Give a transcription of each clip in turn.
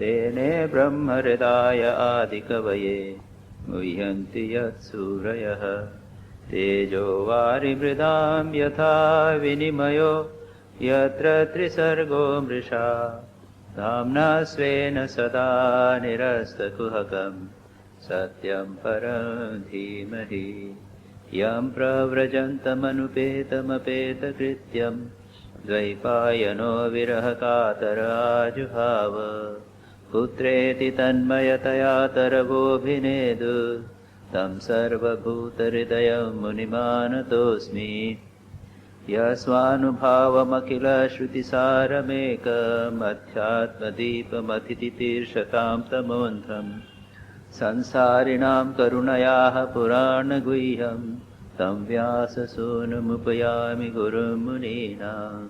तेने ब्रह्महृदाय आदिकवये मुह्यन्ति यत्सूरयः तेजो वारिमृदां यथा विनिमयो यत्र त्रिसर्गो मृषा धाम्ना स्वेन सदा निरस्तकुहकं सत्यं परं धीमहि यं प्रव्रजन्तमनुपेतमपेतकृत्यं द्वैपायनो विरहकातर आजुहाव पुत्रेति तन्मयतया तरवोऽभिनेदु तं सर्वभूतहृदयं मुनिमानतोऽस्मि यस्वानुभावमखिल श्रुतिसारमेकमध्यात्मदीपमथितितीर्षतां तमोऽन्धं संसारिणां करुणयाः पुराणगुह्यं तं व्याससूनुमुपयामि गुरुं मुनीनां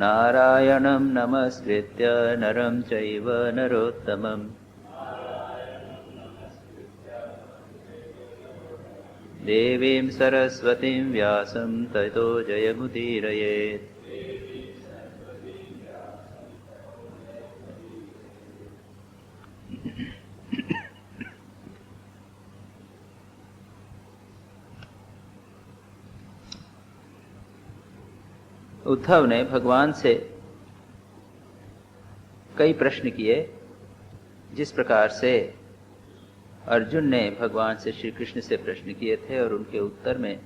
नारायणं नमस्कृत्य नरं चैव नरोत्तमं देवीं सरस्वतीं व्यासं ततो जयमुदीरयेत्। उद्धव ने भगवान से कई प्रश्न किए, जिस प्रकार से अर्जुन ने भगवान से श्री कृष्ण से प्रश्न किए थे और उनके उत्तर में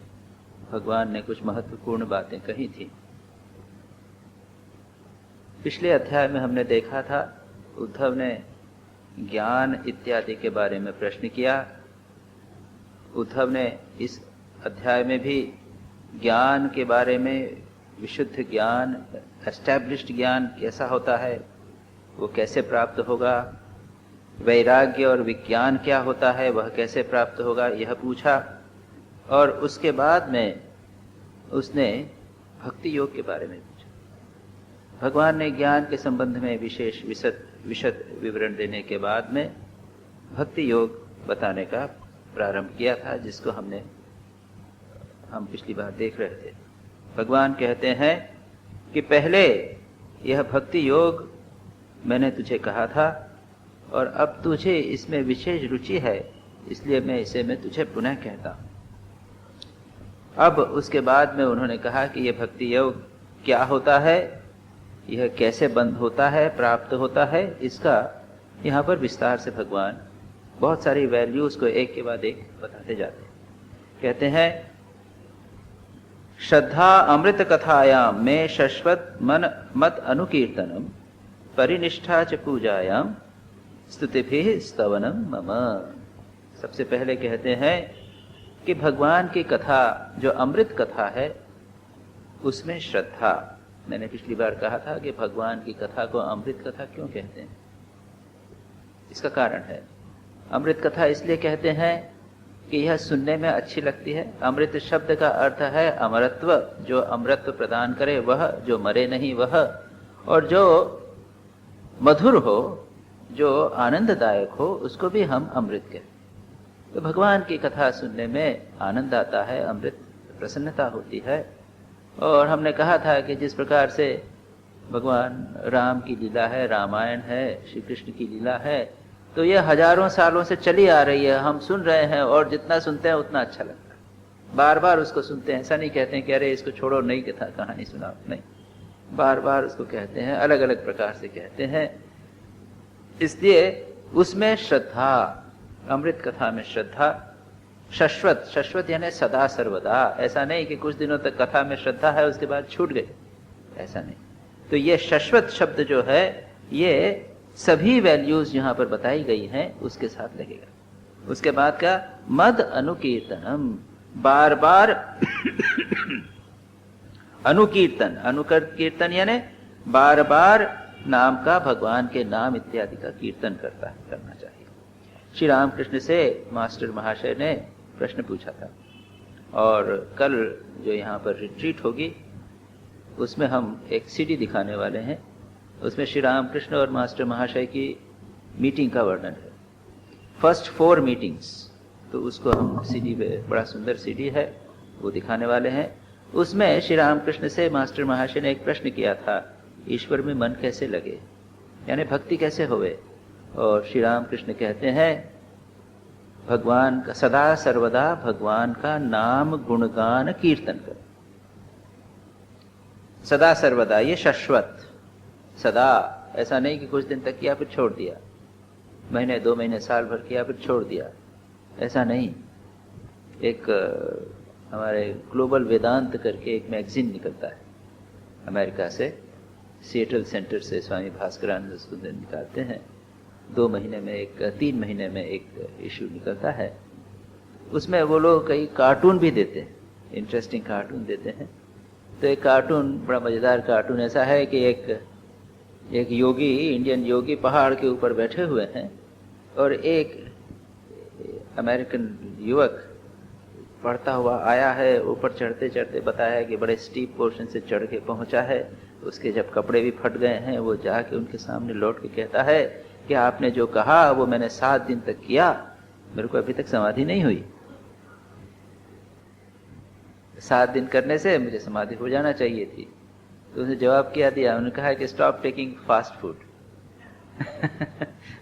भगवान ने कुछ महत्वपूर्ण बातें कही थी। पिछले अध्याय में हमने देखा था उद्धव ने ज्ञान इत्यादि के बारे में प्रश्न किया। उद्धव ने इस अध्याय में भी ज्ञान के बारे में, विशुद्ध ज्ञान, एस्टैब्लिश्ड ज्ञान कैसा होता है, वो कैसे प्राप्त होगा, वैराग्य और विज्ञान क्या होता है, वह कैसे प्राप्त होगा, यह पूछा। और उसके बाद में उसने भक्ति योग के बारे में पूछा। भगवान ने ज्ञान के संबंध में विशेष विशद विवरण देने के बाद में भक्ति योग बताने का प्रारंभ किया था, जिसको हम पिछली बार देख रहे थे। भगवान कहते हैं कि पहले यह भक्ति योग मैंने तुझे कहा था और अब तुझे इसमें विशेष रुचि है, इसलिए मैं तुझे पुनः कहता हूं। अब उसके बाद में उन्होंने कहा कि यह भक्ति योग क्या होता है, यह कैसे बंद होता है, प्राप्त होता है, इसका यहाँ पर विस्तार से भगवान बहुत सारी वैल्यूज को एक के बाद एक बताते जाते हैं। कहते हैं श्रद्धा अमृत कथायाम में शश्वत मन मत अनुकीर्तनम परिनिष्ठा च पूजायाम स्तुतिभिः स्तवनम मम। सबसे पहले कहते हैं कि भगवान की कथा जो अमृत कथा है उसमें श्रद्धा। मैंने पिछली बार कहा था कि भगवान की कथा को अमृत कथा क्यों कहते हैं, इसका कारण है। अमृत कथा इसलिए कहते हैं कि यह सुनने में अच्छी लगती है। अमृत शब्द का अर्थ है अमरत्व, जो अमृत प्रदान करे वह, जो मरे नहीं वह, और जो मधुर हो, जो आनंददायक हो, उसको भी हम अमृत कहते हैं। तो भगवान की कथा सुनने में आनंद आता है, अमृत प्रसन्नता होती है। और हमने कहा था कि जिस प्रकार से भगवान राम की लीला है, रामायण है, श्री कृष्ण की लीला है, तो यह हजारों सालों से चली आ रही है, हम सुन रहे हैं और जितना सुनते हैं उतना अच्छा लगता है। बार बार उसको सुनते हैं, ऐसा नहीं कहते हैं कि अरे इसको छोड़ो, नई कथा कहानी सुनाओ, नहीं, बार बार उसको कहते हैं, अलग अलग प्रकार से कहते हैं। इसलिए उसमें श्रद्धा, अमृत कथा में श्रद्धा, शाश्वत, शाश्वत यानी सदा सर्वदा। ऐसा नहीं कि कुछ दिनों तक कथा में श्रद्धा है उसके बाद छूट गई, ऐसा नहीं। तो ये शाश्वत शब्द जो है ये सभी वैल्यूज यहां पर बताई गई हैं उसके साथ लगेगा। उसके बाद का मद अनुकीर्तनम, बार बार अनुकीर्तन, अनुकीर्तन यानी बार बार नाम का, भगवान के नाम इत्यादि का कीर्तन करना चाहिए। श्री रामकृष्ण से मास्टर महाशय ने प्रश्न पूछा था और कल जो यहाँ पर रिट्रीट होगी उसमें हम एक सीडी दिखाने वाले हैं। उसमें श्री रामकृष्ण और मास्टर महाशय की मीटिंग का वर्णन है, फर्स्ट 4 मीटिंग्स। तो उसको हम सीडी पे, बड़ा सुंदर सीडी है, वो दिखाने वाले हैं। उसमें श्री रामकृष्ण से मास्टर महाशय ने एक प्रश्न किया था, ईश्वर में मन कैसे लगे। यानी भक्ति कैसे होवे। और श्री राम कृष्ण कहते हैं भगवान का सदा सर्वदा भगवान का नाम गुणगान कीर्तन करो। सदा सर्वदा, ये शाश्वत, सदा, ऐसा नहीं कि कुछ दिन तक किया फिर छोड़ दिया, महीने 2 महीने साल भर किया फिर छोड़ दिया, ऐसा नहीं। एक हमारे ग्लोबल वेदांत करके एक मैगजीन निकलता है अमेरिका से, सिएटल सेंटर से स्वामी भास्करानंद सुंदर निकालते हैं। 2 महीने में एक, 3 महीने में एक इशू निकलता है। उसमें वो लोग कई कार्टून भी देते हैं, इंटरेस्टिंग कार्टून देते हैं। तो एक कार्टून, बड़ा मज़ेदार कार्टून ऐसा है कि एक योगी, इंडियन योगी पहाड़ के ऊपर बैठे हुए हैं और एक अमेरिकन युवक पढ़ता हुआ आया है। ऊपर चढ़ते चढ़ते बताया कि बड़े स्टीप पोर्शन से चढ़ के पहुंचा है। उसके जब कपड़े भी फट गए हैं, वो जाके उनके सामने लौट के कहता है कि आपने जो कहा वो मैंने 7 दिन तक किया, मेरे को अभी तक समाधि नहीं हुई। 7 दिन करने से मुझे समाधि हो जाना चाहिए थी। तो उसने जवाब क्या दिया, उन्होंने कहा कि stop taking fast food.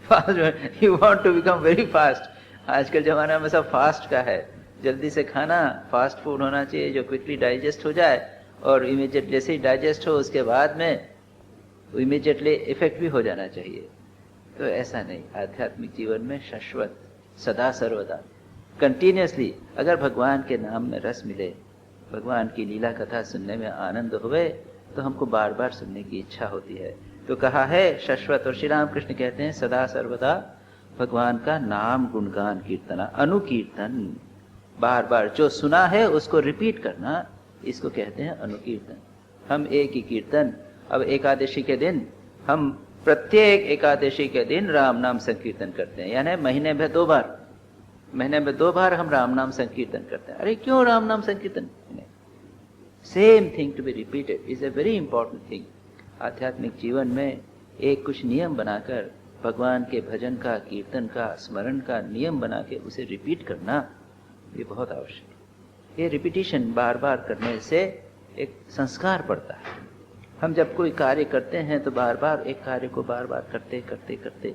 Fast, you want to become very fast. आजकल जमाना में सब फास्ट का है, जल्दी से खाना, फास्ट फूड होना चाहिए जो क्विकली डाइजेस्ट हो जाए और इमीडिएट जैसे ही डाइजेस्ट हो उसके बाद में इमीडिएटली इफेक्ट भी हो जाना चाहिए। तो ऐसा नहीं, आध्यात्मिक जीवन में शाश्वत, सदा सर्वदा, कंटिन्यूसली अगर भगवान के नाम में रस मिले, भगवान की लीला कथा सुनने में आनंद हुए, तो हमको बार बार सुनने की इच्छा होती है। तो कहा है शाश्वत। और श्री राम कृष्ण कहते हैं सदा सर्वदा भगवान का नाम गुणगान कीर्तना, अनुकीर्तन, बार बार जो सुना है उसको रिपीट करना, इसको कहते हैं अनुकीर्तन। हम एक ही कीर्तन, अब एकादशी के दिन हम प्रत्येक एकादशी के दिन राम नाम संकीर्तन करते हैं, यानी महीने में 2 बार, महीने में 2 बार हम राम नाम संकीर्तन करते हैं। अरे क्यों राम नाम संकीर्तन? Same thing to be repeated is a very important thing. आध्यात्मिक जीवन में एक कुछ नियम बनाकर भगवान के भजन का, कीर्तन का, स्मरण का नियम बना के उसे रिपीट करना, ये बहुत आवश्यक है। ये रिपीटिशन बार बार करने से एक संस्कार पड़ता है। हम जब कोई कार्य करते हैं तो बार बार एक कार्य को बार बार करते करते करते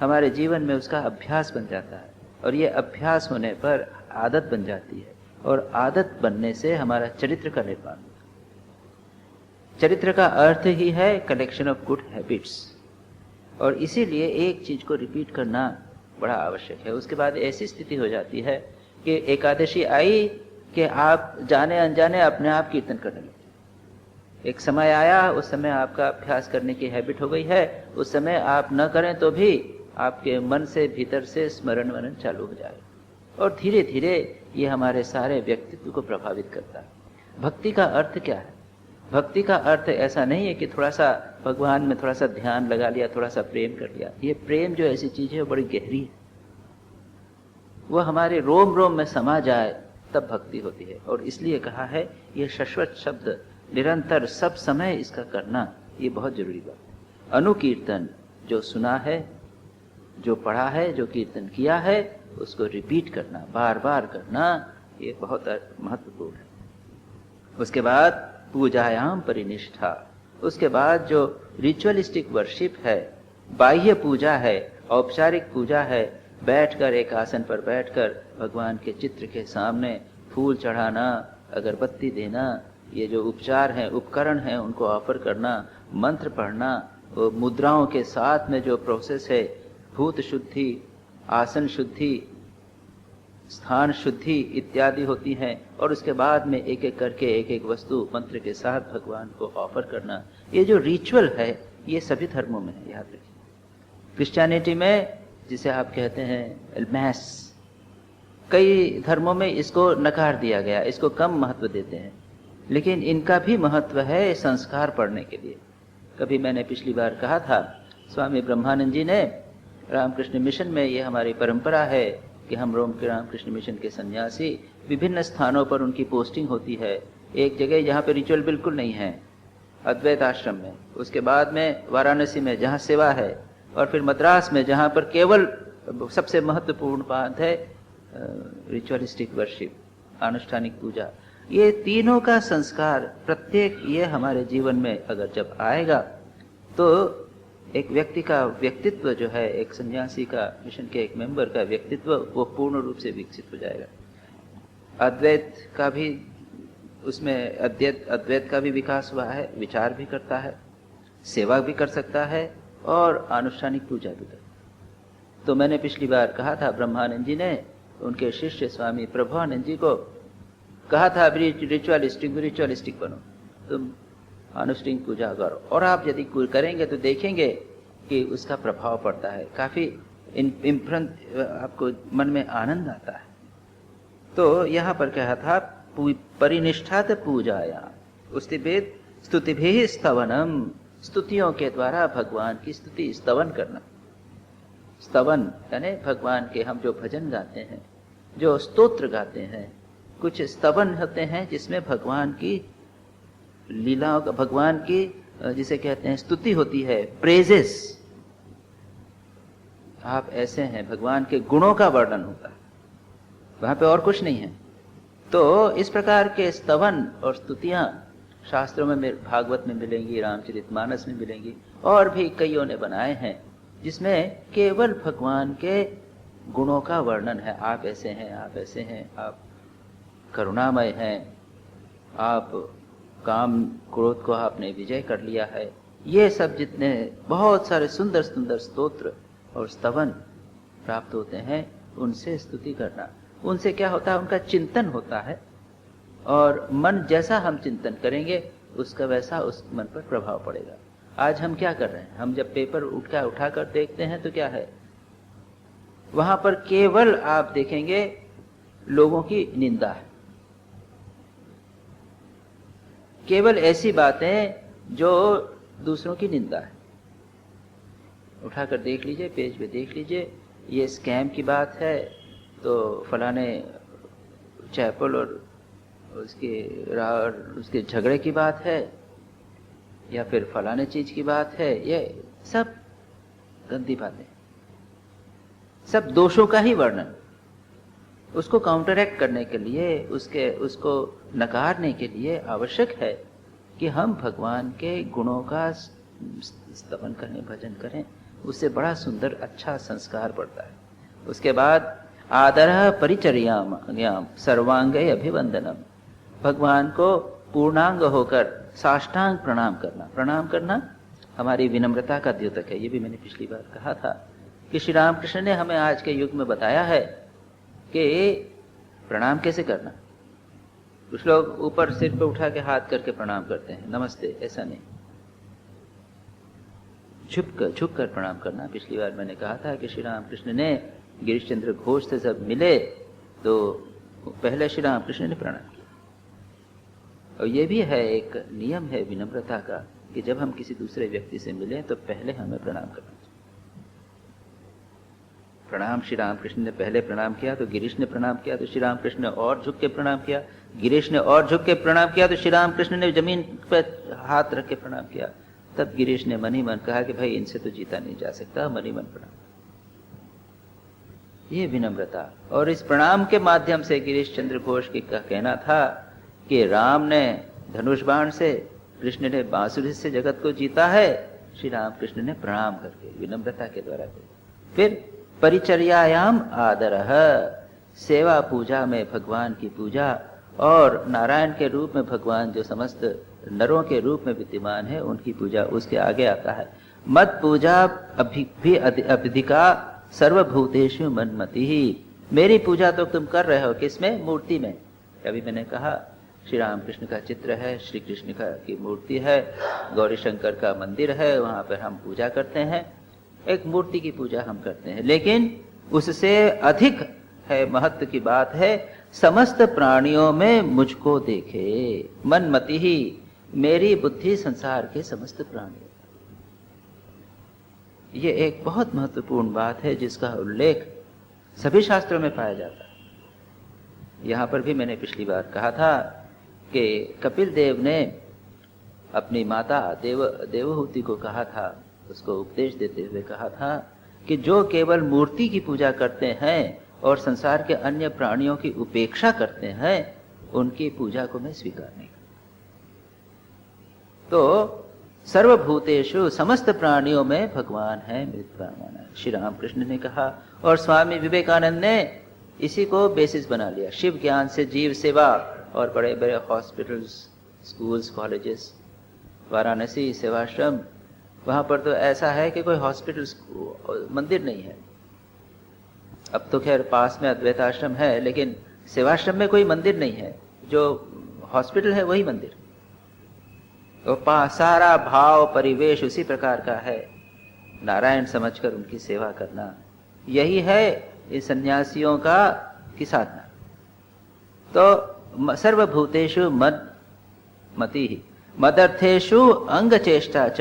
हमारे जीवन में उसका अभ्यास बन जाता है, और ये अभ्यास होने पर आदत बन जाती है, और आदत बनने से हमारा चरित्र का निर्माण होता है। चरित्र का अर्थ ही है कलेक्शन ऑफ गुड हैबिट्स, और इसीलिए एक चीज को रिपीट करना बड़ा आवश्यक है। उसके बाद ऐसी स्थिति हो जाती है कि एकादशी आई कि आप जाने अनजाने अपने आप कीर्तन करने लगते। एक समय आया, उस समय आपका अभ्यास करने की हैबिट हो गई है, उस समय आप न करें तो भी आपके मन से, भीतर से स्मरण मनन चालू हो जाए, और धीरे धीरे ये हमारे सारे व्यक्तित्व को प्रभावित करता है। भक्ति का अर्थ क्या है? भक्ति का अर्थ ऐसा नहीं है कि थोड़ा सा भगवान में थोड़ा सा ध्यान लगा लिया, थोड़ा सा प्रेम कर लिया। ये प्रेम जो ऐसी चीज है वो बड़ी गहरी है, वो हमारे रोम रोम में समा जाए तब भक्ति होती है। और इसलिए कहा है ये शाश्वत शब्द, निरंतर सब समय इसका करना, ये बहुत जरूरी बात है। अनुकीर्तन, जो सुना है, जो पढ़ा है, जो कीर्तन किया है, उसको रिपीट करना, बार बार करना, ये बहुत महत्वपूर्ण है। उसके बाद पूजायाम परिनिष्ठा, उसके बाद जो रिचुअलिस्टिक वर्शिप है, बाह्य पूजा है, औपचारिक पूजा है, बैठकर एक आसन पर बैठकर भगवान के चित्र के सामने फूल चढ़ाना, अगरबत्ती देना, ये जो उपचार हैं, उपकरण हैं, उनको ऑफर करना, मंत्र पढ़ना, वो मुद्राओं के साथ में जो प्रोसेस है, भूत शुद्धि, आसन शुद्धि, स्थान शुद्धि इत्यादि होती हैं, और उसके बाद में एक एक करके एक एक वस्तु मंत्र के साथ भगवान को ऑफर करना, ये जो रिचुअल है ये सभी धर्मों में है, याद रखिए। क्रिश्चियनिटी में जिसे आप कहते हैं मैस, कई धर्मों में इसको नकार दिया गया, इसको कम महत्व देते हैं, लेकिन इनका भी महत्व है संस्कार पढ़ने के लिए। कभी मैंने पिछली बार कहा था, स्वामी ब्रह्मानंद जी ने रामकृष्ण मिशन में, ये हमारी परंपरा है कि हम रामकृष्ण मिशन के सन्यासी विभिन्न स्थानों पर उनकी पोस्टिंग होती है। एक जगह जहाँ पे रिचुअल बिल्कुल नहीं है, अद्वैत आश्रम में, उसके बाद में वाराणसी में जहाँ सेवा है, और फिर मद्रास में जहाँ पर केवल सबसे महत्वपूर्ण बात है रिचुअलिस्टिक वर्शिप, अनुष्ठानिक पूजा। ये तीनों का संस्कार प्रत्येक, ये हमारे जीवन में अगर जब आएगा तो एक व्यक्ति का व्यक्तित्व जो है, एक सन्यासी का, मिशन के एक मेंबर का व्यक्तित्व, वो पूर्ण रूप से विकसित हो जाएगा। अद्वैत का भी उसमें अद्वैत का भी विकास हुआ है, विचार भी करता है, सेवा भी कर सकता है और अनुष्ठानिक पूजा भी करता है। तो मैंने पिछली बार कहा था, ब्रह्मानंद जी ने उनके शिष्य स्वामी प्रभुआनंद जी को कहा था, रिचुअलिस्टिक बनो, तुम अनुष्ठानिक पूजा करो, और आप यदि करेंगे तो देखेंगे कि उसका प्रभाव पड़ता है, काफी इम्प्रेंट, आपको मन में आनंद आता है। तो यहाँ पर कहा था, परिनिष्ठात पूजाया स्तुतिभेद स्तुतिभि स्तवनम, स्तुतियों के द्वारा भगवान की स्तुति, स्तवन करना। स्तवन यानी भगवान के हम जो भजन गाते हैं, जो स्तोत्र गाते हैं, कुछ स्तवन होते हैं जिसमें भगवान की लीलाओं का, भगवान की जिसे कहते हैं स्तुति होती है, प्रेजेस। आप ऐसे हैं, भगवान के गुणों का वर्णन होता है, वहां पे और कुछ नहीं है। तो इस प्रकार के स्तवन और स्तुतियां शास्त्रों में, भागवत में मिलेंगी, रामचरितमानस में मिलेंगी, और भी कईयों ने बनाए हैं जिसमें केवल भगवान के गुणों का वर्णन है। आप ऐसे हैं, आप ऐसे हैं, आप करुणामय हैं, आप काम क्रोध को आपने विजय कर लिया है। ये सब जितने बहुत सारे सुंदर सुंदर स्तोत्र और स्तवन प्राप्त होते हैं, उनसे स्तुति करना, उनसे क्या होता है, उनका चिंतन होता है, और मन जैसा हम चिंतन करेंगे उसका वैसा उस मन पर प्रभाव पड़ेगा। आज हम क्या कर रहे हैं, हम जब पेपर उठाकर देखते हैं तो क्या है, वहां पर केवल आप देखेंगे लोगों की निंदा है, केवल ऐसी बातें जो दूसरों की निंदा है। उठाकर देख लीजिए, पेज पे देख लीजिए, ये स्कैम की बात है तो फलाने चैपल और उसके झगड़े की बात है, या फिर फलाने चीज की बात है, ये सब गंदी बातें, सब दोषों का ही वर्णन। उसको काउंटरएक्ट करने के लिए, उसको नकारने के लिए आवश्यक है कि हम भगवान के गुणों का स्तवन करें, भजन करें, उससे बड़ा सुंदर अच्छा संस्कार पड़ता है। उसके बाद आदरः परिचर्याम सर्वांगे अभिवंदनम, भगवान को पूर्णांग होकर साष्टांग प्रणाम करना हमारी विनम्रता का द्योतक है। ये भी मैंने पिछली बार कहा था कि श्री रामकृष्ण ने हमें आज के युग में बताया है कि प्रणाम कैसे करना। कुछ लोग ऊपर सिर पे उठा के हाथ करके प्रणाम करते हैं, नमस्ते, ऐसा नहीं, झुक कर प्रणाम करना। पिछली बार मैंने कहा था कि श्री रामकृष्ण ने गिरीश चंद्र घोष से जब मिले तो पहले श्री रामकृष्ण ने प्रणाम किया। और ये भी है, एक नियम है विनम्रता का कि जब हम किसी दूसरे व्यक्ति से मिलें तो पहले हमें प्रणाम करना चाहिए। प्रणाम श्री रामकृष्ण ने पहले प्रणाम किया तो गिरीश ने प्रणाम किया, तो श्री रामकृष्ण ने और झुक के प्रणाम किया, गिरीश ने और झुक के प्रणाम किया, तो श्री रामकृष्ण ने जमीन पर हाथ रख के प्रणाम किया। तब गिरीश ने मन ही मन कहा कि भाई इनसे तो जीता नहीं जा सकता, मन ही मन प्रणाम। ये विनम्रता, और इस प्रणाम के माध्यम से गिरीश चंद्र घोष का कहना था कि राम ने धनुष बाण से, कृष्ण ने बांसुरी से जगत को जीता है, श्री रामकृष्ण ने प्रणाम करके, विनम्रता के द्वारा। फिर परिचर्यायाम आदरः, सेवा पूजा में भगवान की पूजा, और नारायण के रूप में भगवान जो समस्त नरों के रूप में विद्यमान है उनकी पूजा। उसके आगे आता है मत पूजा अभिधिका सर्वभूतेषु मनमति ही, मेरी पूजा तो तुम कर रहे हो किसमें, मूर्ति में। अभी मैंने कहा श्री रामकृष्ण का चित्र है, श्री कृष्ण की मूर्ति है, गौरी शंकर का मंदिर है, वहां पर हम पूजा करते हैं, एक मूर्ति की पूजा हम करते हैं। लेकिन उससे अधिक है, महत्व की बात है, समस्त प्राणियों में मुझको देखे, मनमति ही, मेरी बुद्धि संसार के समस्त प्राणियों। ये एक बहुत महत्वपूर्ण बात है जिसका उल्लेख सभी शास्त्रों में पाया जाता है। यहां पर भी मैंने पिछली बार कहा था कि कपिल देव ने अपनी माता देवहूति को कहा था, उसको उपदेश देते हुए कहा था कि जो केवल मूर्ति की पूजा करते हैं और संसार के अन्य प्राणियों की उपेक्षा करते हैं, उनकी पूजा को मैं स्वीकार नहीं करता। तो सर्वभूतेषु समस्त प्राणियों में भगवान है विद्यमान। श्री रामकृष्ण ने कहा और स्वामी विवेकानंद ने इसी को बेसिस बना लिया। शिव ज्ञान से जीव सेवा और बड़े बड़े hospitals, schools, colleges, Varanasi Sevashram, वहां पर तो ऐसा है कि कोई हॉस्पिटल मंदिर नहीं है। अब तो खैर पास में अद्वैत आश्रम है, लेकिन सेवाश्रम में कोई मंदिर नहीं है। जो हॉस्पिटल है वही मंदिर। तो सारा भाव परिवेश उसी प्रकार का है। नारायण समझकर उनकी सेवा करना, यही है इस सन्यासियों की साधना। तो सर्वभूतेषु मति मदर्थेषु अंग चेष्टा च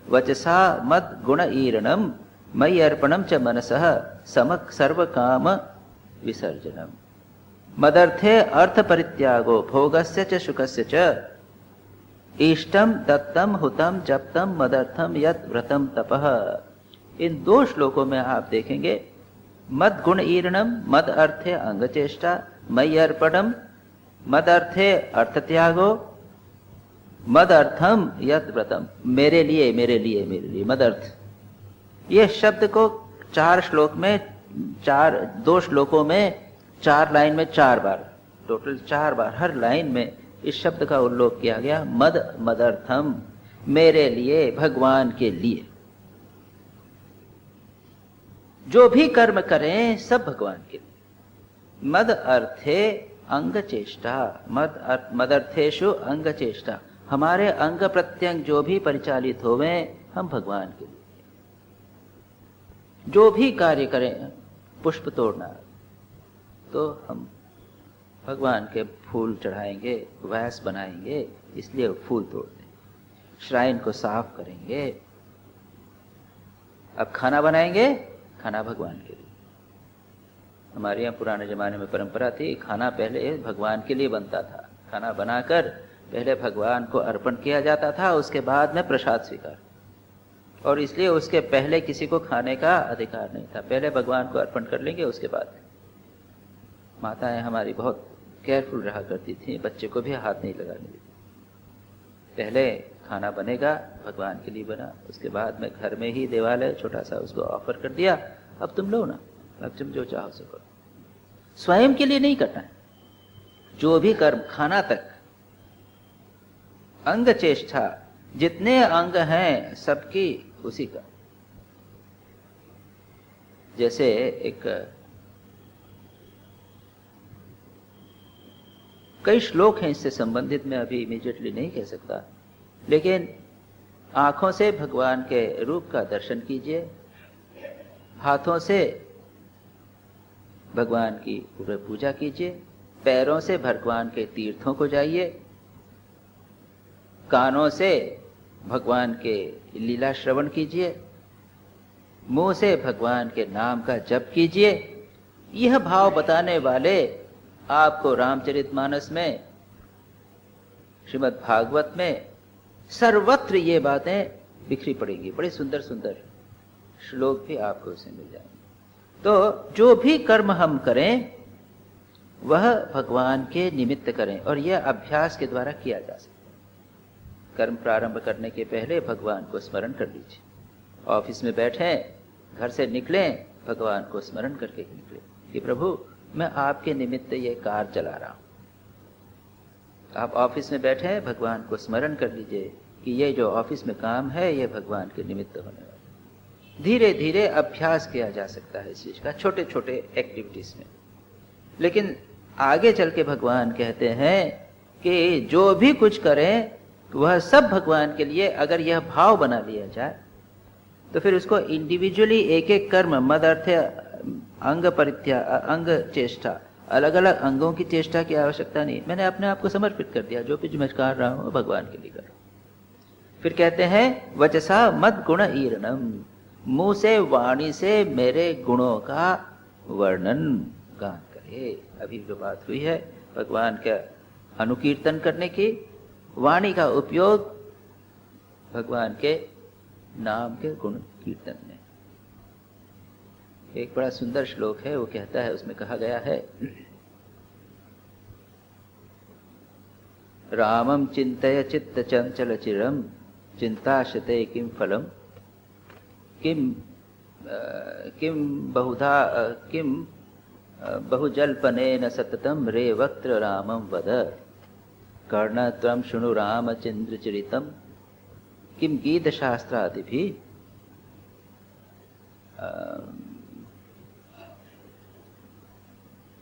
वचसा मद गुण ईरणम मयि अर्पणम च मनसः समक सर्व काम विसर्जनम। मदर्थे अर्थ परित्यागो भोगस्य च सुखस्य च इष्टम दत्तम हुतम जप्तम मदर्थम यत् व्रतम तपः। इन 2 श्लोकों में आप देखेंगे मद गुण ईरणम, मद अर्थे अंग चेष्टा, मयि अर्पणम, मद अर्थे अर्थ त्यागो, मद अर्थम यत् व्रतम, मेरे लिए मेरे लिए मेरे लिए, मद अर्थ। ये शब्द को 2 श्लोकों में 4 लाइन में 4 बार, टोटल 4 बार हर लाइन में इस शब्द का उल्लेख किया गया। मदर्थम, मेरे लिए, भगवान के लिए। जो भी कर्म करें सब भगवान के लिए। मद अर्थे अंग चेष्टा, मदर्थेषु अंग चेष्टा, हमारे अंग प्रत्यंग जो भी परिचालित होवे हम भगवान के लिए। जो भी कार्य करें, पुष्प तोड़ना तो हम भगवान के फूल चढ़ाएंगे, वैस बनाएंगे, इसलिए फूल तोड़ते हैं। श्राइन को साफ करेंगे। अब खाना बनाएंगे, खाना भगवान के लिए। हमारे यहाँ पुराने जमाने में परंपरा थी, खाना पहले भगवान के लिए बनता था। खाना बनाकर पहले भगवान को अर्पण किया जाता था, उसके बाद में प्रसाद स्वीकार। और इसलिए उसके पहले किसी को खाने का अधिकार नहीं था। पहले भगवान को अर्पण कर लेंगे, उसके बाद। माताएं हमारी बहुत केयरफुल रहा करती थी, बच्चे को भी हाथ नहीं लगाने देती। पहले खाना बनेगा, भगवान के लिए बना, उसके बाद में घर में ही देवालय छोटा सा उसको ऑफर कर दिया, अब तुम लो ना, अब तुम जो चाहो सो करो। स्वयं के लिए नहीं करना है। जो भी कर्म, खाना तक, अंग चेष्टा, जितने अंग हैं सबकी उसी का। जैसे कई श्लोक हैं इससे संबंधित, मैं अभी इमीडिएटली नहीं कह सकता, लेकिन आंखों से भगवान के रूप का दर्शन कीजिए, हाथों से भगवान की पूजा कीजिए, पैरों से भगवान के तीर्थों को जाइए, कानों से भगवान के लीला श्रवण कीजिए, मुंह से भगवान के नाम का जप कीजिए। यह भाव बताने वाले आपको रामचरितमानस में, श्रीमद् भागवत में, सर्वत्र ये बातें बिखरी पड़ेंगी। बड़े सुंदर सुंदर श्लोक भी आपको उससे मिल जाएंगे। तो जो भी कर्म हम करें वह भगवान के निमित्त करें, और यह अभ्यास के द्वारा किया जा सकता है। कर्म प्रारंभ करने के पहले भगवान को स्मरण कर लीजिए। ऑफिस में बैठे, घर से निकलें, भगवान को स्मरण करके निकले कि प्रभु मैं आपके निमित्त ये कार चला रहा हूं। आप ऑफिस में बैठे हैं, भगवान को स्मरण कर लीजिए कि ये जो ऑफिस में काम है ये भगवान के निमित्त होने वाला। धीरे धीरे अभ्यास किया जा सकता है इस चीज का, छोटे छोटे एक्टिविटीज में। लेकिन आगे चल के भगवान कहते हैं कि जो भी कुछ करें वह सब भगवान के लिए। अगर यह भाव बना लिया जाए तो फिर उसको इंडिविजुअली एक एक कर्म, मद अर्थ अंग अंग चेष्टा, अलग अलग अंगों की चेष्टा की आवश्यकता नहीं। मैंने अपने आप को समर्पित कर दिया, जो भी मैं कर रहा हूं भगवान के लिए कर रहा हूं। फिर कहते हैं वचसा मद गुण ईरणम, मुंह से, वाणी से मेरे गुणों का वर्णन गान करे। अभी जो बात हुई है भगवान का अनुकीर्तन करने की, वाणी का उपयोग भगवान के नाम के गुण कीर्तन में। एक बड़ा सुंदर श्लोक है, वो कहता है, उसमें कहा गया है, रामम चिंतय चित्त चंचल चिरम चिंताशते किम फलम किम बहुधा किम बहुजल्पनेन सततम रे वक्त्र रामं वद कर्णत्वं शृणु रामचंद्रचरितम किम गीत शास्त्रादिभिः।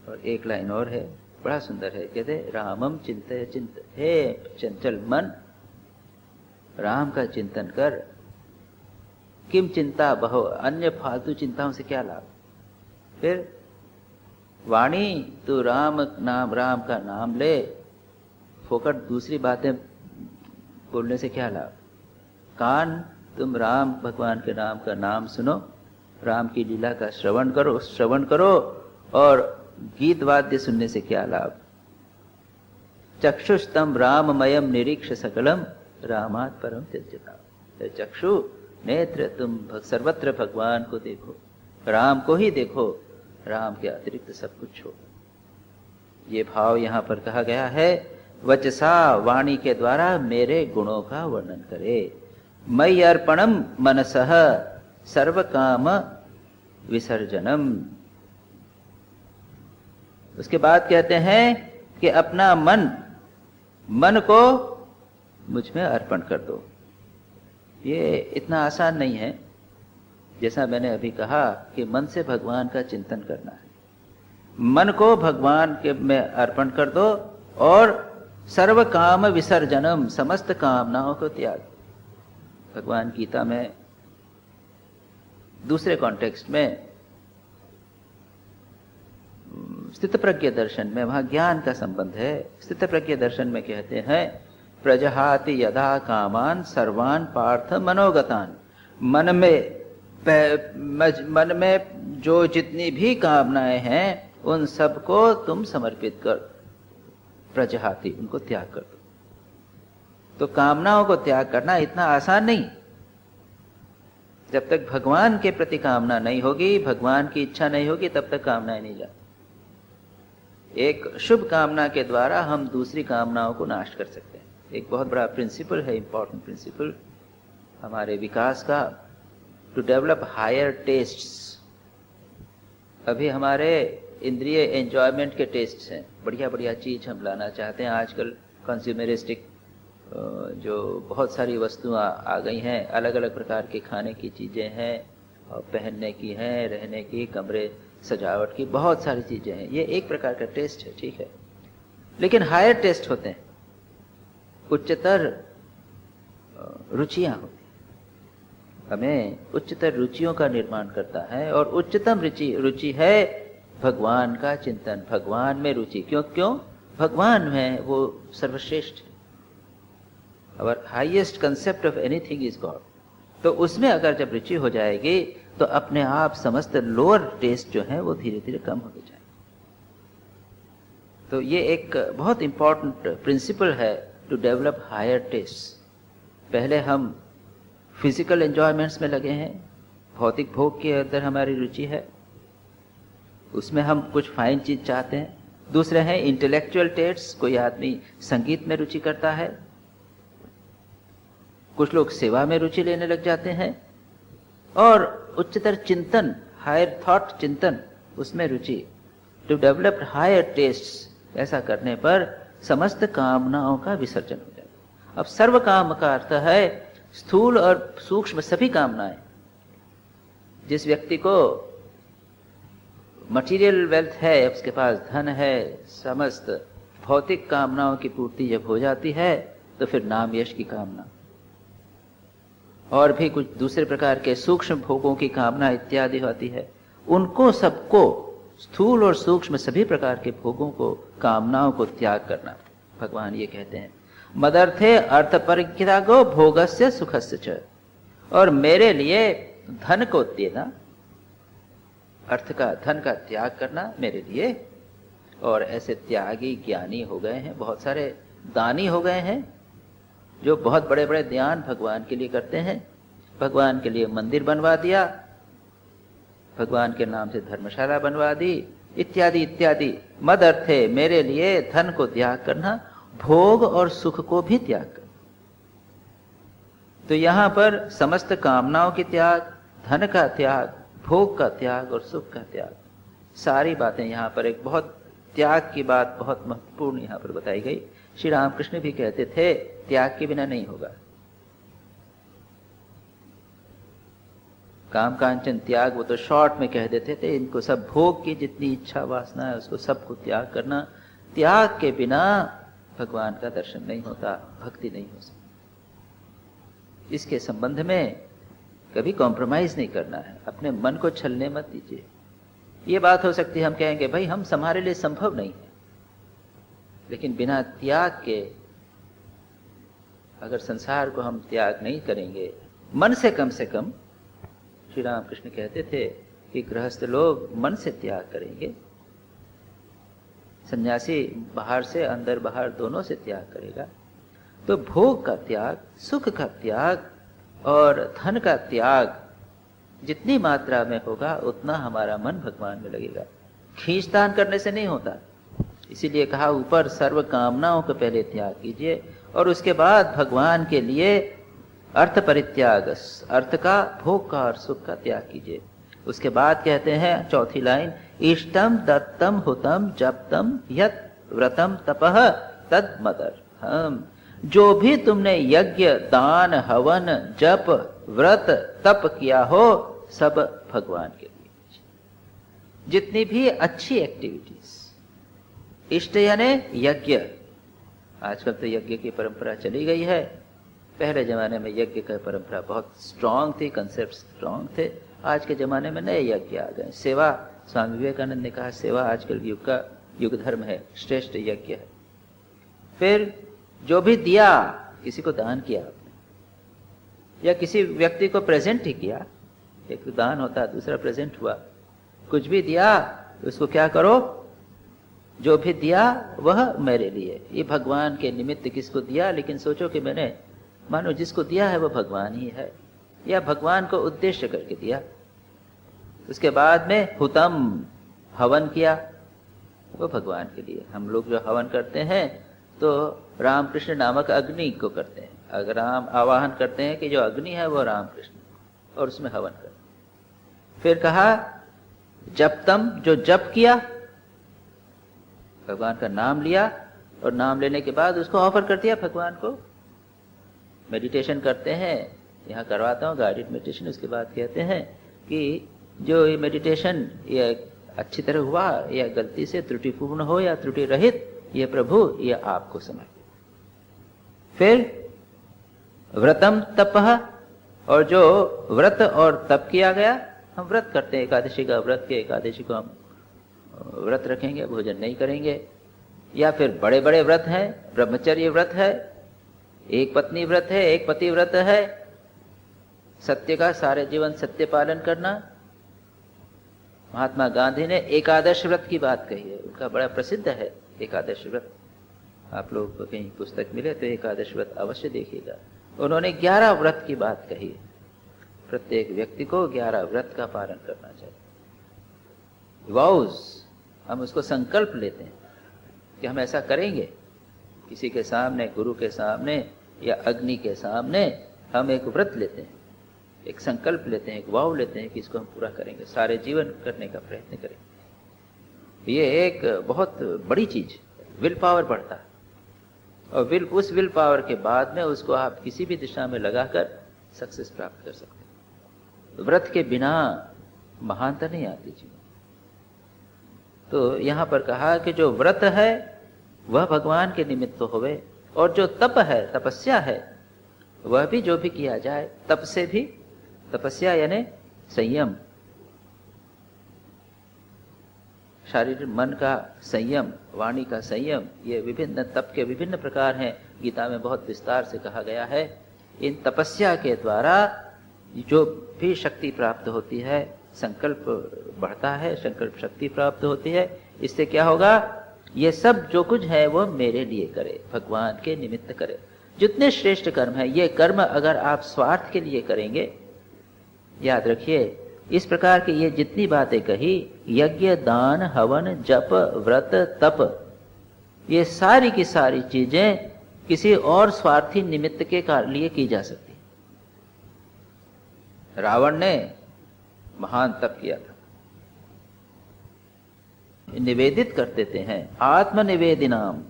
और एक लाइन और है, बड़ा सुंदर है, कहते रामम चिंतय चिंत, हे चंचल मन राम का चिंतन कर। किम चिंता बहु, अन्य फालतू चिंताओं से क्या लाभ। फिर वाणी, तू राम का नाम ले, फोकट दूसरी बातें बोलने से क्या लाभ। कान, तुम राम भगवान के नाम का नाम सुनो, राम की लीला का श्रवण करो और गीत वाद्य सुनने से क्या लाभ। चक्षुस्तम राममयम निरीक्ष सकलम रामात् परम त्यज्यता। चक्षु नेत्र, तुम सर्वत्र भगवान को देखो, राम को ही देखो, राम के अतिरिक्त सब कुछ छोड़ो। ये भाव यहाँ पर कहा गया है। वचसा, वाणी के द्वारा मेरे गुणों का वर्णन करे। मयि अर्पणम मनसः सर्व काम विसर्जनम। उसके बाद कहते हैं कि अपना मन को मुझ में अर्पण कर दो। ये इतना आसान नहीं है, जैसा मैंने अभी कहा कि मन से भगवान का चिंतन करना है। मन को भगवान के में अर्पण कर दो और सर्व काम विसर्जनम, समस्त कामनाओं को त्याग। भगवान गीता में दूसरे कॉन्टेक्स्ट में स्थित प्रज्ञ दर्शन में, वहां ज्ञान का संबंध है। स्थित प्रज्ञ दर्शन में कहते हैं प्रजहाति यदा कामान सर्वान पार्थ मनोगतान। मन में जो जितनी भी कामनाएं हैं उन सबको तुम समर्पित कर, प्रजहाति, उनको त्याग कर दो। तो कामनाओं को त्याग करना इतना आसान नहीं। जब तक भगवान के प्रति कामना नहीं होगी, भगवान की इच्छा नहीं होगी, तब तक कामनाएं नहीं जाती। एक शुभ कामना के द्वारा हम दूसरी कामनाओं को नाश कर सकते हैं। एक बहुत बड़ा प्रिंसिपल है, इंपॉर्टेंट प्रिंसिपल हमारे विकास का, टू डेवलप हायर टेस्ट्स। अभी हमारे इंद्रिय एंजॉयमेंट के टेस्ट्स हैं, बढ़िया बढ़िया चीज हम लाना चाहते हैं। आजकल कंज्यूमरिस्टिक जो बहुत सारी वस्तुएं आ गई हैं, अलग अलग प्रकार के खाने की चीजें हैं, और पहनने की हैं, रहने की, कमरे सजावट की, बहुत सारी चीजें हैं। ये एक प्रकार का टेस्ट है, ठीक है, लेकिन हायर टेस्ट होते हैं, उच्चतर रुचियां होती हैं। हमें उच्चतर रुचियों का निर्माण करता है, और उच्चतम रुचि है भगवान का चिंतन, भगवान में रुचि। क्यों भगवान में वो सर्वश्रेष्ठ है। Our highest concept of anything is God. तो उसमें अगर जब रुचि हो जाएगी तो अपने आप समस्त लोअर टेस्ट जो है वो धीरे धीरे कम होते जाएंगे। तो ये एक बहुत इंपॉर्टेंट प्रिंसिपल है टू डेवलप हायर टेस्ट। पहले हम फिजिकल एंजॉयमेंट्स में लगे हैं, भौतिक भोग के अंदर हमारी रुचि है, उसमें हम कुछ फाइन चीज चाहते हैं। दूसरे हैं इंटेलेक्चुअल टेस्ट, कोई आदमी संगीत में रुचि करता है, कुछ लोग सेवा में रुचि लेने लग जाते हैं, और उच्चतर चिंतन, हायर थॉट चिंतन, उसमें रुचि। टू डेवलप हायर टेस्ट, ऐसा करने पर समस्त कामनाओं का विसर्जन हो जाएगा। अब सर्व काम का अर्थ है स्थूल और सूक्ष्म सभी कामनाएं। जिस व्यक्ति को मटेरियल वेल्थ है, उसके पास धन है, समस्त भौतिक कामनाओं की पूर्ति जब हो जाती है तो फिर नाम यश की कामना और भी कुछ दूसरे प्रकार के सूक्ष्म भोगों की कामना इत्यादि होती है। उनको सबको, स्थूल और सूक्ष्म सभी प्रकार के भोगों को, कामनाओं को त्याग करना। भगवान ये कहते हैं मदर्थे अर्थ परित्यागो भोगस्य सुखस्य च। और मेरे लिए धन को देना, अर्थ का, धन का त्याग करना मेरे लिए। और ऐसे त्यागी ज्ञानी हो गए हैं, बहुत सारे दानी हो गए हैं जो बहुत बड़े बड़े ध्यान भगवान के लिए करते हैं। भगवान के लिए मंदिर बनवा दिया, भगवान के नाम से धर्मशाला बनवा दी, इत्यादि इत्यादि। मद अर्थे, मेरे लिए धन को त्याग करना, भोग और सुख को भी त्याग करना। तो यहां पर समस्त कामनाओं के त्याग, धन का त्याग, भोग का त्याग और सुख का त्याग, सारी बातें यहां पर एक बहुत त्याग की बात बहुत महत्वपूर्ण यहां पर बताई गई। श्री रामकृष्ण भी कहते थे त्याग के बिना नहीं होगा। काम कांचन त्याग वो तो शॉर्ट में कह देते थे, इनको सब भोग की जितनी इच्छा वासना है उसको सबको त्याग करना। त्याग के बिना भगवान का दर्शन नहीं होता, भक्ति नहीं हो सकती। इसके संबंध में कभी कॉम्प्रोमाइज नहीं करना है, अपने मन को छलने मत दीजिए। ये बात हो सकती है हम कहेंगे भाई हम हमारे लिए संभव नहीं है, लेकिन बिना त्याग के अगर संसार को हम त्याग नहीं करेंगे, मन से कम श्री रामकृष्ण कहते थे कि गृहस्थ लोग मन से त्याग करेंगे, सन्यासी बाहर से अंदर बाहर दोनों से त्याग करेगा। तो भोग का त्याग, सुख का त्याग और धन का त्याग जितनी मात्रा में होगा उतना हमारा मन भगवान में लगेगा। खींचतान करने से नहीं होता, इसीलिए कहा ऊपर सर्व कामनाओं को पहले त्याग कीजिए और उसके बाद भगवान के लिए अर्थ परित्याग, अर्थ का, भोग का और सुख का त्याग कीजिए। उसके बाद कहते हैं चौथी लाइन, इष्टम दत्तम हुतम जप्तम यत व्रतम तपः तद मदर्हम्। जो भी तुमने यज्ञ, दान, हवन, जप, व्रत, तप किया हो सब भगवान के लिए। जितनी भी अच्छी एक्टिविटीज, इष्ट यानी यज्ञ। आजकल तो यज्ञ की परंपरा चली गई है, पहले जमाने में यज्ञ की परंपरा बहुत स्ट्रांग थी, कंसेप्ट स्ट्रांग थे। आज के जमाने में नए यज्ञ आ गए। सेवा, स्वामी विवेकानंद ने कहा सेवा आजकल युग का युग धर्म है, श्रेष्ठ यज्ञ है। फिर जो भी दिया, किसी को दान किया आपने या किसी व्यक्ति को प्रेजेंट ही किया, एक दान होता दूसरा प्रेजेंट हुआ, कुछ भी दिया उसको क्या करो, जो भी दिया वह मेरे लिए, ये भगवान के निमित्त किसको दिया, लेकिन सोचो कि मैंने मानो जिसको दिया है वो भगवान ही है या भगवान को उद्देश्य करके दिया। उसके बाद में हुतम, हवन किया, वो भगवान के लिए। हम लोग जो हवन करते हैं तो रामकृष्ण नामक अग्नि को करते हैं, अगर हम आवाहन करते हैं कि जो अग्नि है वो रामकृष्ण, और उसमें हवन करते हैं। फिर कहा जपतम, जो जप किया, भगवान का नाम लिया और नाम लेने के बाद उसको ऑफर कर दिया भगवान को। मेडिटेशन करते हैं, यहाँ करवाता हूँ गाइडेड मेडिटेशन, उसके बाद कहते हैं कि जो ये मेडिटेशन ये अच्छी तरह हुआ या गलती से त्रुटिपूर्ण हो या त्रुटि रहित, ये प्रभु ये आपको समर्पित। फिर व्रतम तपः, और जो व्रत और तप किया गया, हम व्रत करते हैं एकादशी का व्रत के, एकादशी को हम व्रत रखेंगे, भोजन नहीं करेंगे। या फिर बड़े बड़े व्रत हैं, ब्रह्मचर्य व्रत है, एक पत्नी व्रत है, एक पति व्रत है, सत्य का सारे जीवन सत्य पालन करना। महात्मा गांधी ने एकादश व्रत की बात कही है, उनका बड़ा प्रसिद्ध है एकादश व्रत। आप लोग को कहीं पुस्तक मिले तो एकादश व्रत अवश्य देखिएगा। उन्होंने 11 व्रत की बात कही है, प्रत्येक व्यक्ति को 11 व्रत का पालन करना चाहिए। वाउज, हम उसको संकल्प लेते हैं कि हम ऐसा करेंगे, किसी के सामने, गुरु के सामने या अग्नि के सामने हम एक व्रत लेते हैं, एक संकल्प लेते हैं, एक वाव लेते हैं कि इसको हम पूरा करेंगे, सारे जीवन करने का प्रयत्न करेंगे। ये एक बहुत बड़ी चीज, विल पावर बढ़ता है, और उस विल पावर के बाद में उसको आप किसी भी दिशा में लगाकर सक्सेस प्राप्त कर सकते हैं। व्रत के बिना महानता नहीं आती जीवन। तो यहां पर कहा कि जो व्रत है वह भगवान के निमित्त तो होवे, और जो तप है, तपस्या है, वह भी जो भी किया जाए, तप से भी, तपस्या यानी संयम, शारीरिक मन का संयम, वाणी का संयम, ये विभिन्न तप के विभिन्न प्रकार हैं, गीता में बहुत विस्तार से कहा गया है। इन तपस्या के द्वारा जो भी शक्ति प्राप्त होती है, संकल्प बढ़ता है, संकल्प शक्ति प्राप्त होती है। इससे क्या होगा, ये सब जो कुछ है वो मेरे लिए करे, भगवान के निमित्त करे। जितने श्रेष्ठ कर्म है, ये कर्म अगर आप स्वार्थ के लिए करेंगे, याद रखिए इस प्रकार की ये जितनी बातें कही, यज्ञ, दान, हवन, जप, व्रत, तप, ये सारी की सारी चीजें किसी और स्वार्थी निमित्त के लिए की जा सकती, रावण ने महान तप किया था। निवेदित कर देते हैं, आत्मनिवेदिनाम,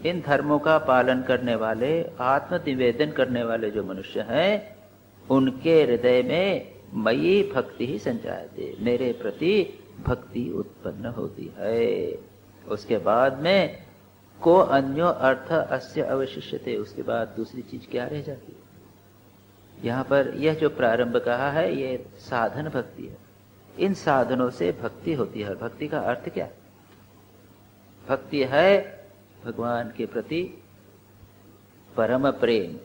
इन धर्मों का पालन करने वाले, आत्म निवेदन करने वाले जो मनुष्य हैं, उनके हृदय में मयि भक्ति ही संजायते, मेरे प्रति भक्ति उत्पन्न होती है। उसके बाद में को अन्यो अर्थ अस्य अवशिष्यते, उसके बाद दूसरी चीज क्या रह जाती है? यहाँ पर यह जो प्रारंभ कहा है ये साधन भक्ति है। इन साधनों से भक्ति होती है। भक्ति का अर्थ क्या? भक्ति है भगवान के प्रति परम प्रेम,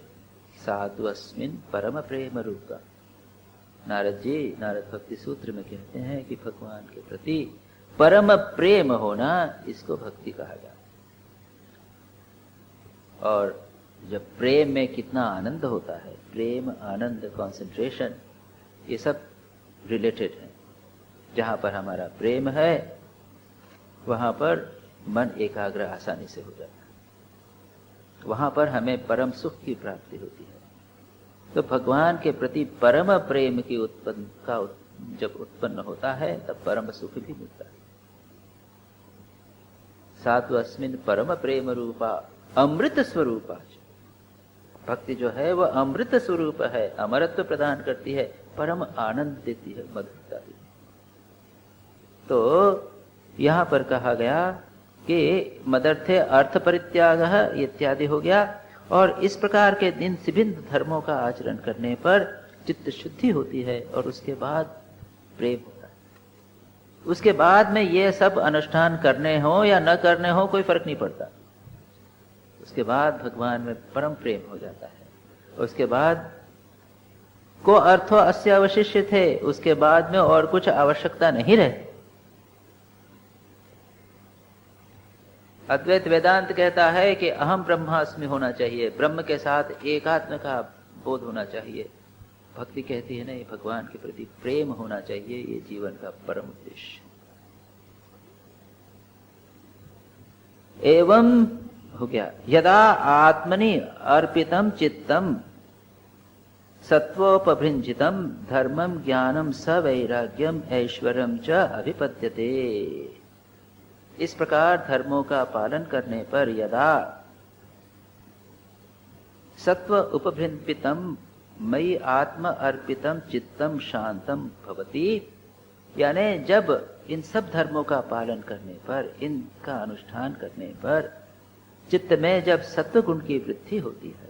साधुअस्मिन् परम प्रेम रूपा। नारद जी नारद भक्ति सूत्र में कहते हैं कि भगवान के प्रति परम प्रेम होना, इसको भक्ति कहा जाता है। और जब प्रेम में कितना आनंद होता है, प्रेम, आनंद, कंसंट्रेशन, ये सब रिलेटेड है। जहां पर हमारा प्रेम है वहां पर मन एकाग्र आसानी से हो जाता है, वहां पर हमें परम सुख की प्राप्ति होती है। तो भगवान के प्रति परम प्रेम की जब उत्पन्न होता है तब परम सुख भी मिलता है। साधु अस्मिन् परम प्रेम रूपा अमृत स्वरूपा। भक्ति जो है वह अमृत स्वरूप है, अमरत्व प्रदान करती है, परम आनंद देती है, मधुरता देती है। तो यहां पर कहा गया कि मदर्थे अर्थ परित्याग इत्यादि हो गया। और इस प्रकार के इन विभिन्न धर्मों का आचरण करने पर चित्त शुद्धि होती है और उसके बाद प्रेम होता है। उसके बाद में ये सब अनुष्ठान करने हो या न करने हो कोई फर्क नहीं पड़ता। उसके बाद भगवान में परम प्रेम हो जाता है। उसके बाद को अर्थो अस्य अवशिष्य थे, उसके बाद में और कुछ आवश्यकता नहीं रहती। अद्वैत वेदांत कहता है कि अहम ब्रह्मास्मि होना चाहिए, ब्रह्म के साथ एकात्म का बोध होना चाहिए। भक्ति कहती है नहीं, भगवान के प्रति प्रेम होना चाहिए, ये जीवन का परम उद्देश्य। एवं हो गया यदा आत्मनि अर्पितम चित्तम सत्वोपभृंजितम धर्मम ज्ञानम सवैराग्यम ऐश्वर्यम च अभिपद्यते। इस प्रकार धर्मों का पालन करने पर यदा सत्व उपभृंपितम मयि आत्म अर्पितम चित्तम शांतम भवति, यानी जब इन सब धर्मों का पालन करने पर, इनका अनुष्ठान करने पर चित्त में जब सत्व गुण की वृद्धि होती है,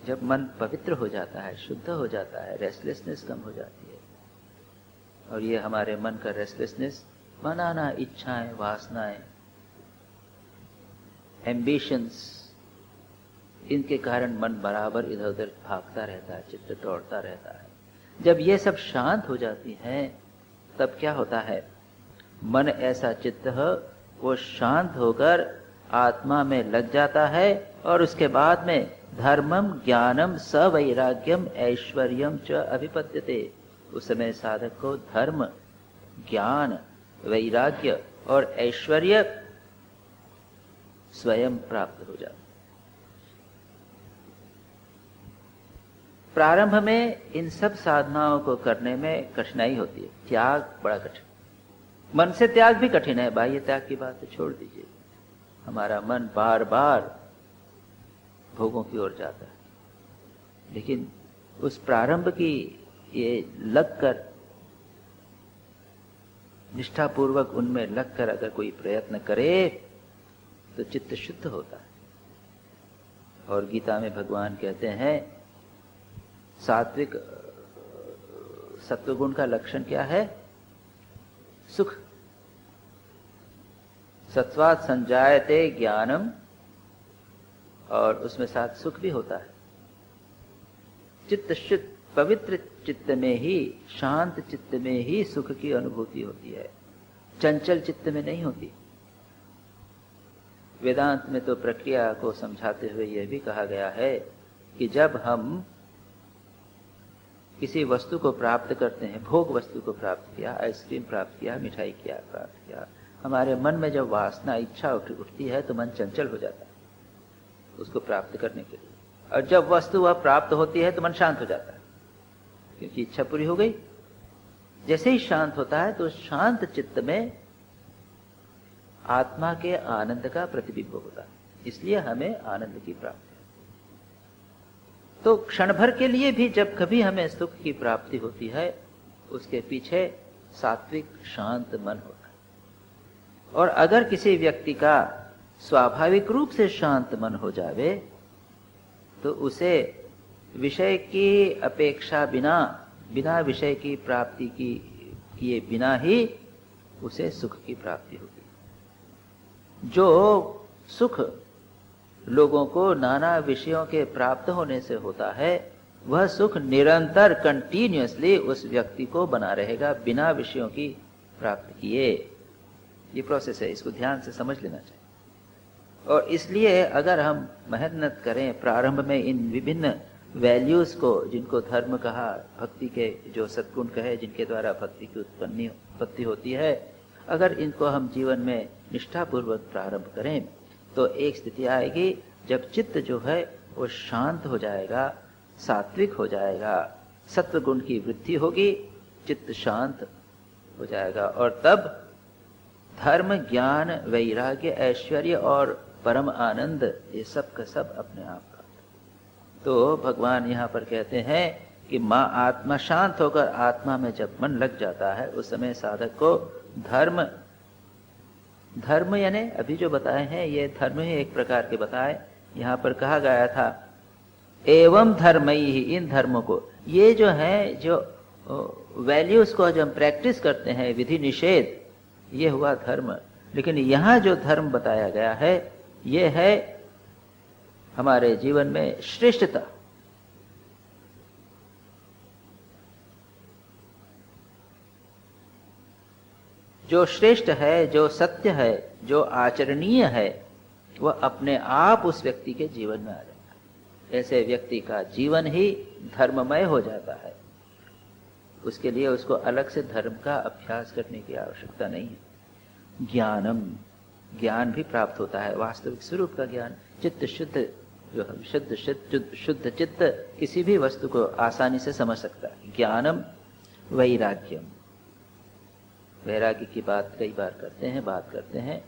जब मन पवित्र हो जाता है, शुद्ध हो जाता है, रेस्टलेसनेस कम हो जाती है। और ये हमारे मन का रेस्टलेसनेस, मनाना इच्छाएं, वासनाएं, एम्बिशंस, इनके कारण मन बराबर इधर उधर भागता रहता है, चित्त दौड़ता रहता है। जब ये सब शांत हो जाती हैं तब क्या होता है? मन ऐसा चित्त है वो शांत होकर आत्मा में लग जाता है और उसके बाद में धर्मम ज्ञानम सवैराग्यम ऐश्वर्यम च अभिपद्यते। उस समय साधक को धर्म, ज्ञान, वैराग्य और ऐश्वर्य स्वयं प्राप्त हो जाता। प्रारंभ में इन सब साधनाओं को करने में कठिनाई होती है, त्याग बड़ा कठिन। मन से त्याग भी कठिन है, बाह्य त्याग की बात तो छोड़ दीजिए। हमारा मन बार बार भोगों की ओर जाता है, लेकिन उस प्रारंभ की ये लगकर, निष्ठापूर्वक उनमें लगकर अगर कोई प्रयत्न करे तो चित्त शुद्ध होता है। और गीता में भगवान कहते हैं सात्विक सत्वगुण का लक्षण क्या है? सुख। सत्वात् संजायते ज्ञानम, और उसमें साथ सुख भी होता है। चित्त शुद्ध पवित्र चित्त में ही, शांत चित्त में ही सुख की अनुभूति होती है, चंचल चित्त में नहीं होती। वेदांत में तो प्रक्रिया को समझाते हुए यह भी कहा गया है कि जब हम किसी वस्तु को प्राप्त करते हैं, भोग वस्तु को प्राप्त किया, आइसक्रीम प्राप्त किया, मिठाई किया, प्राप्त किया, हमारे मन में जब वासना, इच्छा उठती है तो मन चंचल हो जाता है उसको प्राप्त करने के लिए। और जब वस्तु वह प्राप्त होती है तो मन शांत हो जाता है, क्योंकि इच्छा पूरी हो गई। जैसे ही शांत होता है तो शांत चित्त में आत्मा के आनंद का प्रतिबिंब होता है, इसलिए हमें आनंद की प्राप्ति है। तो क्षण भर के लिए भी जब कभी हमें सुख की प्राप्ति होती है, उसके पीछे सात्विक शांत मन होता है। और अगर किसी व्यक्ति का स्वाभाविक रूप से शांत मन हो जावे तो उसे विषय की अपेक्षा बिना विषय की प्राप्ति की किए बिना ही उसे सुख की प्राप्ति होगी। जो सुख लोगों को नाना विषयों के प्राप्त होने से होता है, वह सुख निरंतर कंटिन्यूअसली उस व्यक्ति को बना रहेगा बिना विषयों की प्राप्ति किए। ये प्रोसेस है, इसको ध्यान से समझ लेना चाहिए। और इसलिए अगर हम मेहनत करें प्रारंभ में इन विभिन्न वैल्यूज को, जिनको धर्म कहा, भक्ति के जो सद्गुण कहे, जिनके द्वारा भक्ति की उत्पत्ति होती है, अगर इनको हम जीवन में निष्ठापूर्वक प्रारंभ करें तो एक स्थिति आएगी जब चित्त जो है वो शांत हो जाएगा, सात्विक हो जाएगा, सत्व गुण की वृद्धि होगी, चित्त शांत हो जाएगा, और तब धर्म, ज्ञान, वैराग्य, ऐश्वर्य और परम आनंद, ये सब का सब अपने आप का। तो भगवान यहाँ पर कहते हैं कि माँ आत्मा शांत होकर आत्मा में जब मन लग जाता है, उस समय साधक को धर्म यानी अभी जो बताए हैं ये धर्म ही एक प्रकार के बताए। यहाँ पर कहा गया था एवं धर्मई ही, इन धर्मों को, ये जो है जो वैल्यूज को जो हम प्रैक्टिस करते हैं, विधि निषेध, ये हुआ धर्म। लेकिन यहाँ जो धर्म बताया गया है ये है हमारे जीवन में श्रेष्ठता। जो श्रेष्ठ है, जो सत्य है, जो आचरणीय है, वह अपने आप उस व्यक्ति के जीवन में आ जाता है। ऐसे व्यक्ति का जीवन ही धर्ममय हो जाता है। उसके लिए उसको अलग से धर्म का अभ्यास करने की आवश्यकता नहीं है। ज्ञानम, ज्ञान भी प्राप्त होता है, वास्तविक स्वरूप का ज्ञान। चित्त शुद्ध, जो हम शुद्ध चित्त किसी भी वस्तु को आसानी से समझ सकता है। ज्ञानम वैराग्यम, वैराग्य की बात कई बार बात करते हैं।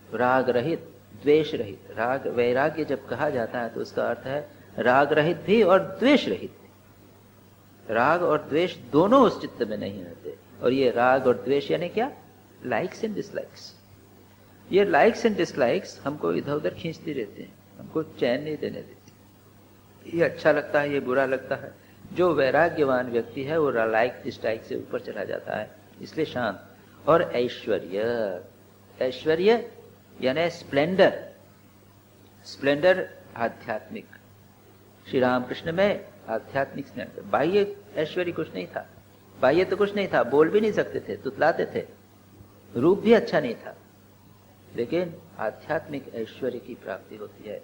राग रहित, द्वेष रहित। राग वैराग्य जब कहा जाता है तो उसका अर्थ है राग रहित भी और द्वेष रहित भी। राग और द्वेष दोनों उस चित्त में नहीं रहते। और ये राग और द्वेष यानी क्या? Likes and dislikes. ये लाइक्स एंड डिसलाइक्स हमको इधर उधर खींचती रहते हैं, हमको चैन नहीं देने देती। ये अच्छा लगता है, ये बुरा लगता है। जो वैराग्यवान व्यक्ति है वो लाइक डिसलाइक से ऊपर चला जाता है, इसलिए शांत। और ऐश्वर्य, ऐश्वर्य यानी स्प्लेंडर। स्प्लेंडर आध्यात्मिक। श्री रामकृष्ण में आध्यात्मिक स्प्लेंडर। बाह्य ऐश्वर्य कुछ नहीं था, बाह्य तो कुछ नहीं था, बोल भी नहीं सकते थे, तुतलाते थे, रूप भी अच्छा नहीं था, लेकिन आध्यात्मिक ऐश्वर्य की प्राप्ति होती है।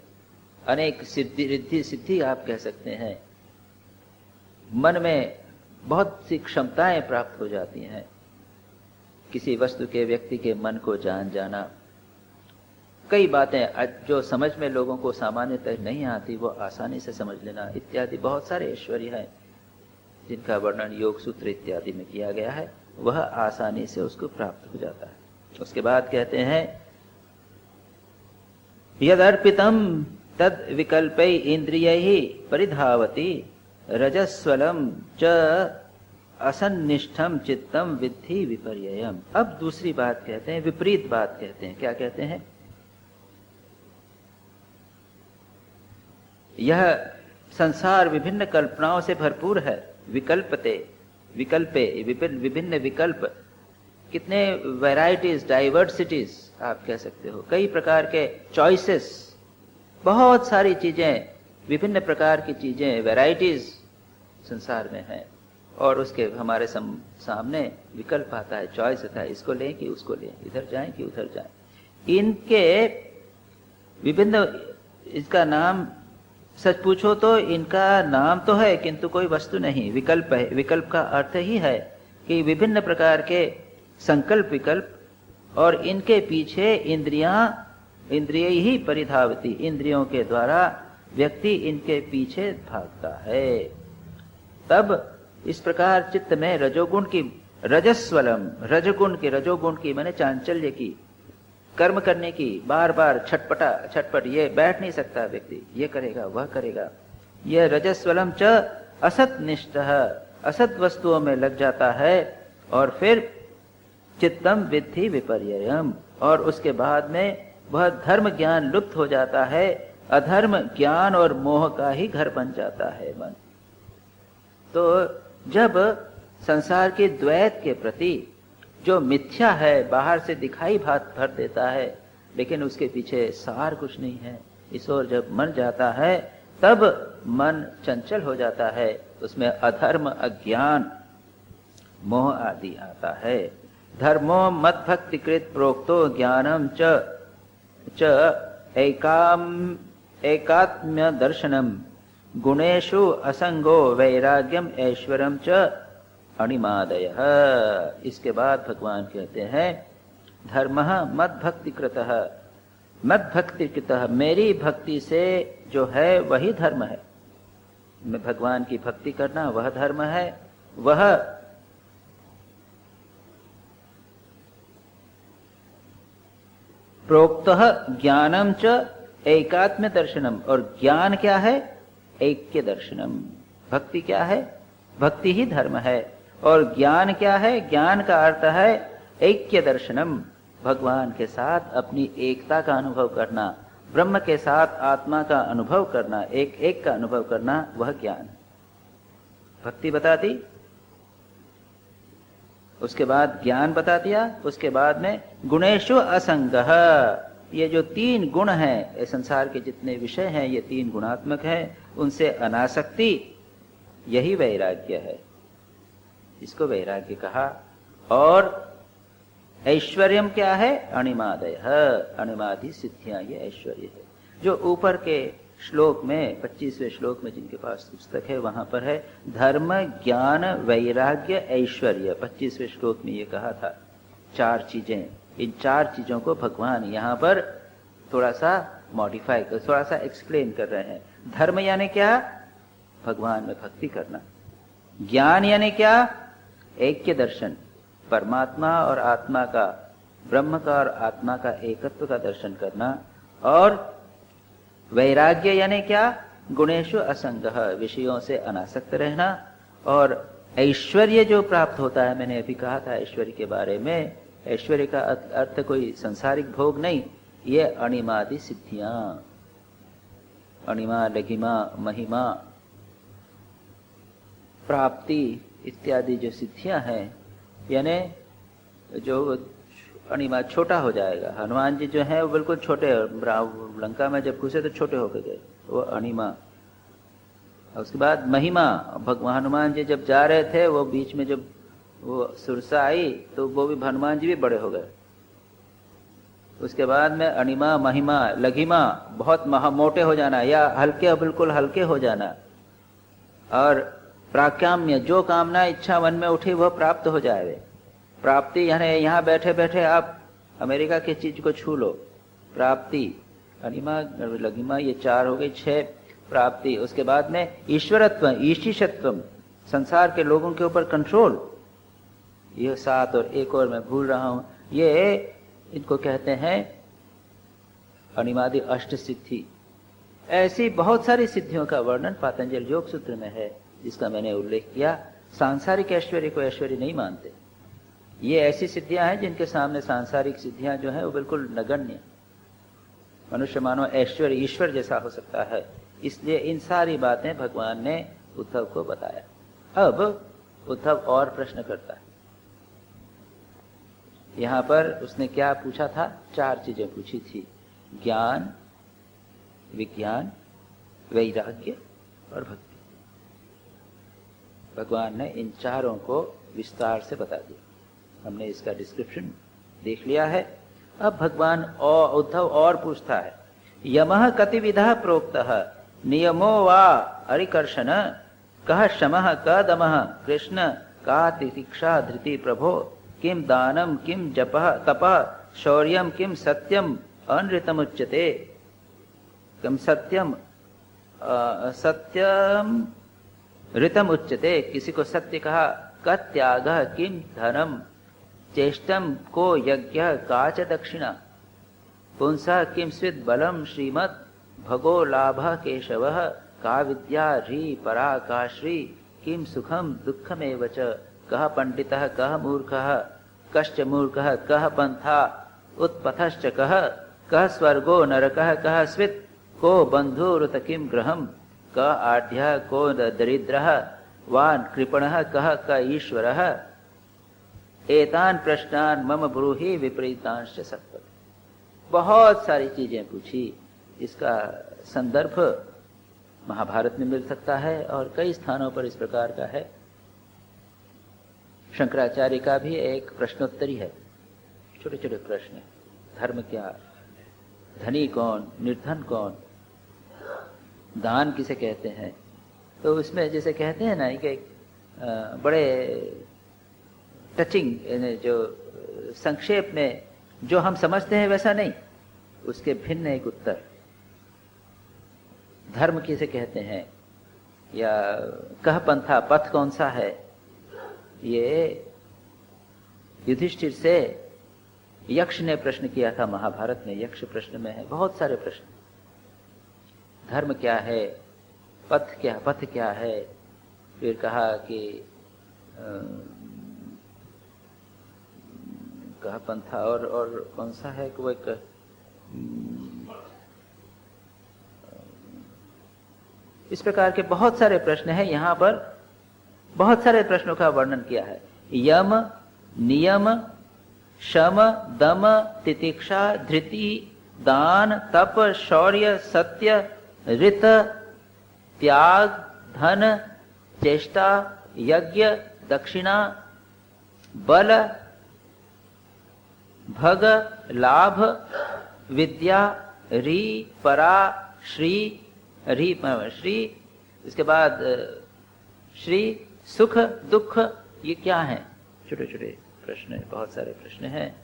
अनेक सिद्धि आप कह सकते हैं। मन में बहुत सी क्षमताएं प्राप्त हो जाती हैं। किसी वस्तु के, व्यक्ति के मन को जान जाना, कई बातें जो समझ में लोगों को सामान्यतः नहीं आती वो आसानी से समझ लेना, इत्यादि बहुत सारे ऐश्वर्य हैं जिनका वर्णन योग सूत्र इत्यादि में किया गया है। वह आसानी से उसको प्राप्त हो जाता है। उसके बाद कहते हैं यदर्पितम तद विकल्पै इंद्रियैहि परिधावति रजस्वलम च असन्निष्ठम चित्तम विद्धि विपर्ययम। अब दूसरी बात कहते हैं, विपरीत बात कहते हैं। क्या कहते हैं? यह संसार विभिन्न कल्पनाओं से भरपूर है। विकल्पते, विकल्पे, विभिन्न विकल्प, कितने वैरायटीज, डाइवर्सिटीज आप कह सकते हो, कई प्रकार के चॉइसेस, बहुत सारी चीजें, विभिन्न प्रकार की चीजें, वैरायटीज संसार में हैं। और उसके हमारे सामने विकल्प आता है, चॉइस आता है, इसको लें कि उसको लें, इधर जाएं कि उधर जाएं। इनके विभिन्न, इसका नाम सच पूछो तो इनका नाम तो है किंतु कोई वस्तु नहीं, विकल्प है। विकल्प का अर्थ ही है कि विभिन्न प्रकार के संकल्प विकल्प, और इनके पीछे इंद्रिय ही परिधावती, इंद्रियों के द्वारा व्यक्ति इनके पीछे भागता है। तब इस प्रकार चित्त में रजोगुण की, रजस्वलम, रजोगुण की माने चांचल्य की, कर्म करने की, बार बार छटपट, ये बैठ नहीं सकता व्यक्ति, ये करेगा वह करेगा। ये रजस्वलम च असत निष्ठ, असत वस्तुओं में लग जाता है। और फिर चित्तम विद्धि विपर्ययम, और उसके बाद में वह धर्म ज्ञान लुप्त हो जाता है, अधर्म ज्ञान और मोह का ही घर बन जाता है मन। तो जब संसार के द्वैत के प्रति जो मिथ्या है बाहर से दिखाई भर देता है, लेकिन उसके पीछे सार कुछ नहीं है, इस ओर जब मन जाता है तब मन चंचल हो जाता है, उसमें अधर्म अज्ञान मोह आदि आता है। धर्मो मद्भक्तिकृत प्रोक्तो ज्ञानम च एकात्म्य दर्शनम गुणेषु असंगो वैराग्यम ऐश्वर्यम च अणिमादयः। इसके बाद भगवान कहते हैं धर्मः मद्भक्तिकृतः, मद्भक्तिकृतः, मेरी भक्ति से जो है वही धर्म है। मैं भगवान की भक्ति करना वह धर्म है। वह प्रोक्तः ज्ञानम च एकात्म्य दर्शनम, और ज्ञान क्या है? ऐक्य दर्शनम। भक्ति क्या है? भक्ति ही धर्म है। और ज्ञान क्या है? ज्ञान का अर्थ है ऐक्य दर्शनम, भगवान के साथ अपनी एकता का अनुभव करना, ब्रह्म के साथ आत्मा का अनुभव करना, एक का अनुभव करना, वह ज्ञान। भक्ति बता दी, उसके बाद ज्ञान बता दिया, उसके बाद में गुणेषु असंगः, ये जो तीन गुण हैं, ये संसार के जितने विषय हैं ये तीन गुणात्मक हैं, उनसे अनासक्ति, यही वैराग्य है, इसको वैराग्य कहा। और ऐश्वर्यम क्या है? अणिमादय, अणिमादि सिद्धियां, ये ऐश्वर्य है। जो ऊपर के श्लोक में 25वें श्लोक में जिनके पास पुस्तक है वहां पर है धर्म ज्ञान वैराग्य ऐश्वर्य। 25वें श्लोक में ये कहा था चार चीजें, इन चार चीजों को भगवान यहाँ पर थोड़ा सा मॉडिफाई कर, थोड़ा सा एक्सप्लेन कर रहे हैं। धर्म यानी क्या? भगवान में भक्ति करना। ज्ञान यानी क्या? ऐक्य दर्शन, परमात्मा और आत्मा का, ब्रह्म का और आत्मा का एकत्व का दर्शन करना। और वैराग्य यानी क्या? गुणेषु असंगः, विषयों से अनासक्त रहना। और ऐश्वर्य जो प्राप्त होता है, मैंने अभी कहा था ऐश्वर्य के बारे में, ऐश्वर्य का अर्थ कोई संसारिक भोग नहीं, ये अणिमादि सिद्धियां, अणिमा लघिमा महिमा प्राप्ति इत्यादि जो सिद्धियां हैं, यानी जो अणिमा छोटा हो जाएगा। हनुमान जी जो है वो बिल्कुल छोटे, लंका में जब घुसे तो छोटे होकर गए, वो अणिमा। उसके बाद महिमा, भगवान हनुमान जी जब जा रहे थे, वो बीच में जब वो सुरसा आई तो वो भी हनुमान जी भी बड़े हो गए। उसके बाद में अणिमा महिमा लघिमा, बहुत मोटे हो जाना या हल्के, बिल्कुल हल्के हो जाना। और प्राकाम्य, जो कामना इच्छा मन में उठी वह प्राप्त हो जाए। प्राप्ति यानी यहाँ बैठे बैठे आप अमेरिका की चीज को छू लो, प्राप्ति। अणिमा लघिमा ये चार हो गई, 6 प्राप्ति। उसके बाद में ईश्वरत्व, ईशिषत्व, संसार के लोगों के ऊपर कंट्रोल, ये 7 और एक और मैं भूल रहा हूं, ये इनको कहते हैं अणिमादि अष्ट सिद्धि। ऐसी बहुत सारी सिद्धियों का वर्णन पातंजल योग सूत्र में है, जिसका मैंने उल्लेख किया। सांसारिक ऐश्वर्य को ऐश्वर्य नहीं मानते। ये ऐसी सिद्धियां हैं जिनके सामने सांसारिक सिद्धियां जो है वो बिल्कुल नगण्य। मनुष्य मानो ऐश्वर्य ईश्वर जैसा हो सकता है, इसलिए इन सारी बातें भगवान ने उद्धव को बताया। अब उद्धव और प्रश्न करता है। यहां पर उसने क्या पूछा था? 4 चीजें पूछी थी, ज्ञान, विज्ञान, वैराग्य और भक्ति। भगवान ने इन चारों को विस्तार से बता दिया। हमने इसका डिस्क्रिप्शन देख लिया है। अब भगवान और उद्धव और पूछता है, यमः कतिविधः प्रोक्तः नियमो वा अरिकर्षण कः शमः क दमः कृष्ण का तितिक्षा धृति प्रभो किम दानम किम जपः तपः शौर्यम किम सत्यम अनृतमुच्यते। किम सत्यम सत्यम ऋतम उच्यते, किसी को सत्य कहा, कत्याग किम धनम चेष्टम को यज्ञ काच दक्षिणा, पुंसा किम स्विद बलम श्रीमत् भगो लाभ केशव, का विद्या ह्री परा का श्री, किम सुखम दुःखमेव च, कः पंडितः कः मूर्खः कश्च मूर्खः कः पंथा उत्पथश्च कः, कः स्वर्गो नरकः कः स्वित्, को बंधुरुत किम ग्रहम, क आढ्यः को दरिद्रः वान् कृपणः कः क ईश्वरः, एतान प्रश्नान मम ब्रूहि विपरीतांश्च सत्वत्। बहुत सारी चीजें पूछी। इसका संदर्भ महाभारत में मिल सकता है और कई स्थानों पर इस प्रकार का है। शंकराचार्य का भी एक प्रश्नोत्तरी है, छोटे छोटे प्रश्न। धर्म क्या, धनी कौन, निर्धन कौन, दान किसे कहते हैं। तो उसमें जैसे कहते हैं ना कि बड़े टचिंग, जो संक्षेप में जो हम समझते हैं वैसा नहीं, उसके भिन्न एक उत्तर। धर्म किसे कहते हैं, या कह पंथा, पथ कौन सा है। ये युधिष्ठिर से यक्ष ने प्रश्न किया था महाभारत में। यक्ष प्रश्न में है बहुत सारे प्रश्न। धर्म क्या है, पथ क्या है। फिर कहा कि कहा पंथा और कौन सा है कि वो एक इस प्रकार के बहुत सारे प्रश्न हैं। यहाँ पर बहुत सारे प्रश्नों का वर्णन किया है। यम, नियम, शम, दम, तितिक्षा, धृति, दान, तप, शौर्य, सत्य, ऋत, त्याग, धन, चेष्टा, यज्ञ, दक्षिणा, बल, भग, लाभ, विद्या, री, परा, श्री, श्री, इसके बाद श्री, सुख, दुख, ये क्या है। छोटे छोटे प्रश्न है, बहुत सारे प्रश्न हैं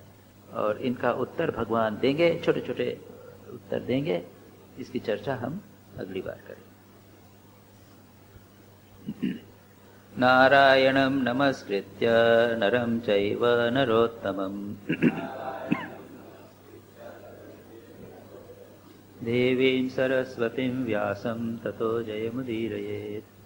और इनका उत्तर भगवान देंगे। छोटे छोटे उत्तर देंगे। इसकी चर्चा हम अगली बार करें। नारायणं नमस्कृत्य नरं चैव नरोत्तमं देवीं सरस्वतीं व्यासं ततो जयमुदीरयेत्।